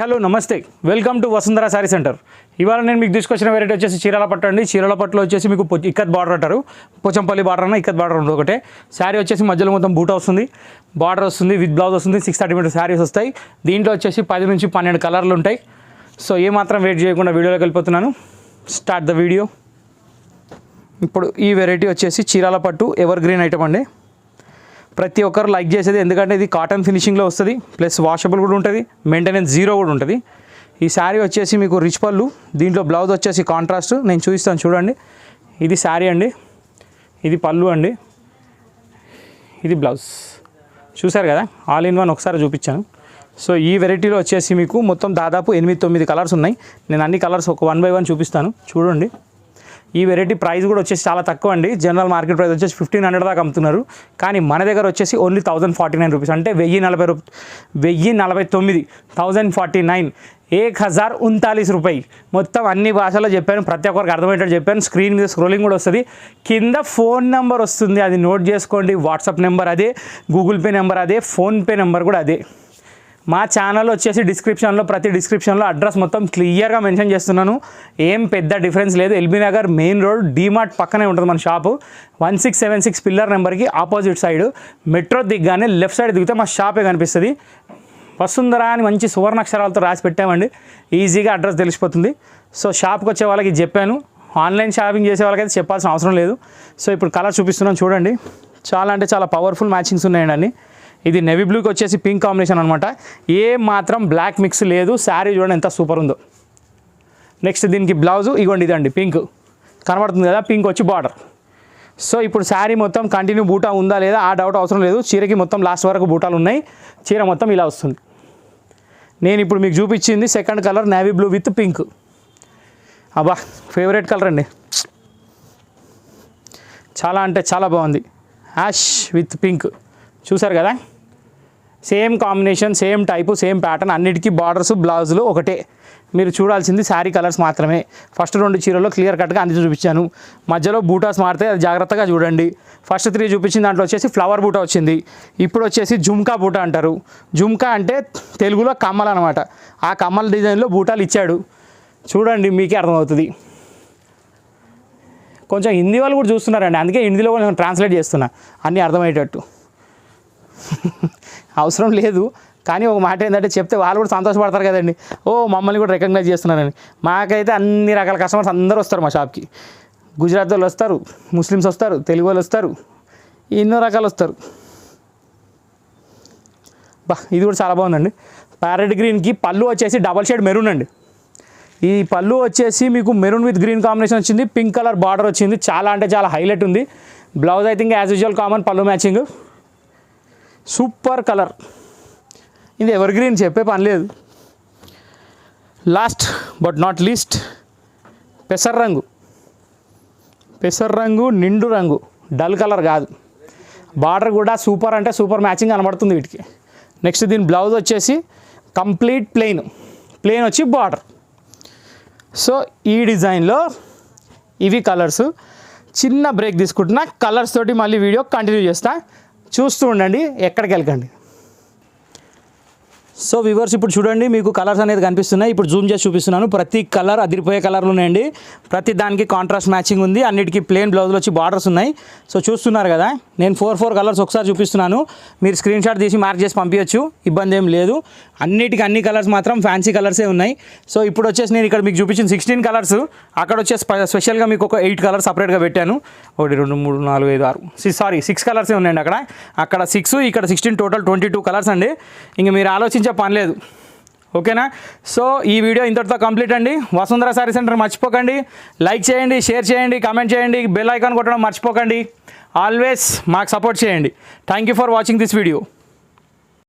Hello నమస్తే, welcome to Vasundhara sorry centre. ఇవాళ నేను మీకు తీసుకొచ్చిన వెరైటీ వచ్చేసి చీరాల పట్టు అండి. చీరాల పట్టులో వచ్చేసి మీకు ఇక్కత్ బార్డర్ అంటారు, పోచంపల్లి బార్డర్ అన్న ఇక్కత్ బార్డర్ ఒకటే. శారీ వచ్చేసి మధ్యలో మొత్తం బూటా వస్తుంది, బార్డర్ వస్తుంది, విత్ బ్లౌజ్ వస్తుంది. 630 మీటర్ శారీస్ వస్తాయి. దీంట్లో వచ్చేసి 10 నుంచి 12 కలర్లు ఉంటాయి. సో ఏమాత్రం వెయిట్ చేయకుండా వీడియోలోకి వెళ్ళిపోతున్నాను. Start the video. ఇప్పుడు ఈ వెరైటీ వచ్చేసి చీరాల పట్టు ఎవర్ గ్రీన్ ఐటమ్ అండి. ప్రతి ఒక్కరు లైక్ చేసేది, ఎందుకంటే ఇది కాటన్ ఫినిషింగ్లో వస్తుంది, ప్లస్ వాషబుల్ కూడా ఉంటుంది, మెయింటెనెన్స్ జీరో కూడా ఉంటుంది. ఈ శారీ వచ్చేసి మీకు రిచ్ పళ్ళు, దీంట్లో బ్లౌజ్ వచ్చేసి కాంట్రాస్ట్. నేను చూపిస్తాను చూడండి. ఇది శారీ అండి, ఇది పళ్ళు అండి, ఇది బ్లౌజ్. చూసారు కదా, ఆల్ ఇన్ వన్ ఒకసారి చూపించాను. సో ఈ వెరైటీలో వచ్చేసి మీకు మొత్తం దాదాపు 8-9 కలర్స్ ఉన్నాయి. నేను అన్ని కలర్స్ ఒక 1 by 1 చూపిస్తాను చూడండి. ఈ వెరైటీ ప్రైస్ కూడా వచ్చేసి చాలా తక్కువ అండి. జనరల్ మార్కెట్ ప్రైస్ వచ్చేసి 1500 దాకా అమ్ముతున్నారు, కానీ మన దగ్గర వచ్చేసి ఓన్లీ 1049 రూపీస్, అంటే 1049 1049 రూపాయి. మొత్తం అన్ని భాషల్లో చెప్పాను, ప్రతి ఒక్కరికి అర్థమయ్యేటట్టు చెప్పాను. స్క్రీన్ మీద స్క్రోలింగ్ కూడా వస్తుంది, కింద ఫోన్ నెంబర్ వస్తుంది, అది నోట్ చేసుకోండి. వాట్సాప్ నెంబర్ అదే, గూగుల్ పే నెంబర్ అదే, ఫోన్పే నెంబర్ కూడా అదే. మా ఛానల్ వచ్చేసి డిస్క్రిప్షన్లో, ప్రతి డిస్క్రిప్షన్లో అడ్రస్ మొత్తం క్లియర్గా మెన్షన్ చేస్తున్నాను. ఏం పెద్ద డిఫరెన్స్ లేదు. LB Nagar main road DMart పక్కనే ఉంటుంది మన షాపు. 1676 పిల్లర్ నెంబర్కి ఆపోజిట్ సైడ్. మెట్రో దిగ్గానే లెఫ్ట్ సైడ్ దిగితే మా షాపే కనిపిస్తుంది. వసుంధర అని మంచి సువర్ణాక్షరాలతో రాసి పెట్టామండి, ఈజీగా అడ్రస్ తెలిసిపోతుంది. సో షాప్కి వచ్చే వాళ్ళకి చెప్పాను, ఆన్లైన్ షాపింగ్ చేసే వాళ్ళకైతే చెప్పాల్సిన అవసరం లేదు. సో ఇప్పుడు కలర్ చూపిస్తున్నాను చూడండి. చాలా అంటే చాలా పవర్ఫుల్ మ్యాచింగ్స్ ఉన్నాయండి అన్ని. ఇది నెవీ బ్లూకి వచ్చేసి పింక్ కాంబినేషన్ అనమాట. ఏ మాత్రం బ్లాక్ మిక్స్ లేదు. శారీ చూడండి ఎంత సూపర్ ఉందో. నెక్స్ట్ దీనికి బ్లౌజు ఇగోండి, ఇదండి పింక్ కనబడుతుంది కదా, పింక్ వచ్చి బార్డర్. సో ఇప్పుడు శారీ మొత్తం కంటిన్యూ బూటా ఉందా లేదా ఆ డౌట్ అవసరం లేదు. చీరకి మొత్తం లాస్ట్ వరకు బూటాలు ఉన్నాయి. చీర మొత్తం ఇలా వస్తుంది. నేను ఇప్పుడు మీకు చూపించింది second colour navy blue with pink. అబ్బా ఫేవరెట్ కలర్ అండి, చాలా అంటే చాలా బాగుంది. యాష్ విత్ పింక్ చూసారు కదా, same combination, same type, same pattern. అన్నిటికీ బార్డర్స్ బ్లౌజులు ఒకటే. మీరు చూడాల్సింది శారీ కలర్స్ మాత్రమే. ఫస్ట్ 2 చీరల్లో క్లియర్ కట్గా అన్ని చూపించాను. మధ్యలో బూటాస్ మారితే అది జాగ్రత్తగా చూడండి. ఫస్ట్ 3 చూపించిన దాంట్లో వచ్చేసి ఫ్లవర్ బూటా వచ్చింది. ఇప్పుడు వచ్చేసి జుమ్కా బూటా అంటారు. జుమ్కా అంటే తెలుగులో కమ్మలు అనమాట. ఆ కమ్మల డిజైన్లో బూటాలు ఇచ్చాడు చూడండి, మీకే అర్థమవుతుంది. కొంచెం హిందీ వాళ్ళు కూడా చూస్తున్నారండి, అందుకే హిందీలో కూడా నేను ట్రాన్స్లేట్ చేస్తున్నా అన్నీ అర్థమయ్యేటట్టు. అవసరం లేదు, కానీ ఒక మాట ఏంటంటే చెప్తే వాళ్ళు కూడా సంతోషపడతారు కదండి. ఓ మమ్మల్ని కూడా రికగ్నైజ్ చేస్తున్నారని. మాకైతే అన్ని రకాల కస్టమర్స్ అందరూ వస్తారు మా షాప్కి. గుజరాత్ వాళ్ళు వస్తారు, ముస్లిమ్స్ వస్తారు, తెలుగు వాళ్ళు వస్తారు, ఎన్నో రకాలు వస్తారు. బా ఇది కూడా చాలా బాగుందండి. ప్యారెట్ గ్రీన్కి పళ్ళు వచ్చేసి డబల్ షేడ్ మెరూన్ అండి. ఈ పళ్ళు వచ్చేసి మీకు మెరూన్ విత్ గ్రీన్ కాంబినేషన్ వచ్చింది, పింక్ కలర్ బార్డర్ వచ్చింది. చాలా అంటే చాలా హైలైట్ ఉంది. Blouse I think as usual common, పళ్ళు మ్యాచింగ్, సూపర్ కలర్. ఇది ఎవర్ గ్రీన్ చెప్పే పని లేదు. లాస్ట్ బట్ నాట్ లీస్ట్ పెసర్ రంగు, నిండు రంగు, డల్ కలర్ కాదు. బార్డర్ కూడా సూపర్ అంటే సూపర్ మ్యాచింగ్ కనబడుతుంది వీటికి. నెక్స్ట్ దీని బ్లౌజ్ వచ్చేసి కంప్లీట్ ప్లెయిన్ వచ్చి బార్డర్. సో ఈ డిజైన్లో ఇవి కలర్స్. చిన్న బ్రేక్ తీసుకుంటున్నా, కలర్స్ తోటి మళ్ళీ వీడియో కంటిన్యూ చేస్తా, చూస్తూ ఉండండి, ఎక్కడికి వెళ్ళకండి. సో వ్యూవర్స్ ఇప్పుడు చూడండి, మీకు కలర్స్ అనేది కనిపిస్తున్నాయి. ఇప్పుడు జూమ్ చేసి చూపిస్తున్నాను. ప్రతి కలర్ అదిరిపోయే కలర్లు ఉన్నాయండి. ప్రతి దానికి కాంట్రాస్ట్ మ్యాచింగ్ ఉంది. అన్నిటికీ ప్లెయిన్ బ్లౌజులు వచ్చి బార్డర్స్ ఉన్నాయి. సో చూస్తున్నారు కదా, నేను 4 కలర్స్ ఒకసారి చూపిస్తున్నాను. మీరు స్క్రీన్ షాట్ తీసి మార్క్ చేసి పంపించచ్చు, ఇబ్బంది ఏం లేదు. అన్నిటికీ అన్ని కలర్స్ మాత్రం ఫ్యాన్సీ కలర్సే ఉన్నాయి. సో ఇప్పుడు వచ్చేసి నేను ఇక్కడ మీకు చూపించిన 16 కలర్స్, అక్కడ వచ్చేసి స్పెషల్గా మీకు ఒక 8 కలర్స్ సపరేట్గా పెట్టాను. 1 2 3 4 5 6 6 కలర్సే ఉన్నాయండి. అక్కడ 6, ఇక్కడ 16, టోటల్ 22 కలర్స్ అండి. ఇంక మీరు ఆలోచించే పని లేదు, ఓకేనా? సో ఈ వీడియో ఇంతటితో కంప్లీట్ అండి. వసుంధర సారీ సెంటర్ మర్చిపోకండి, లైక్ చేయండి, షేర్ చేయండి, కామెంట్ చేయండి, బెల్ ఐకాన్ కొట్టడం మర్చిపోకండి. ఆల్వేస్ మాకు సపోర్ట్ చేయండి. Thank you for watching this video.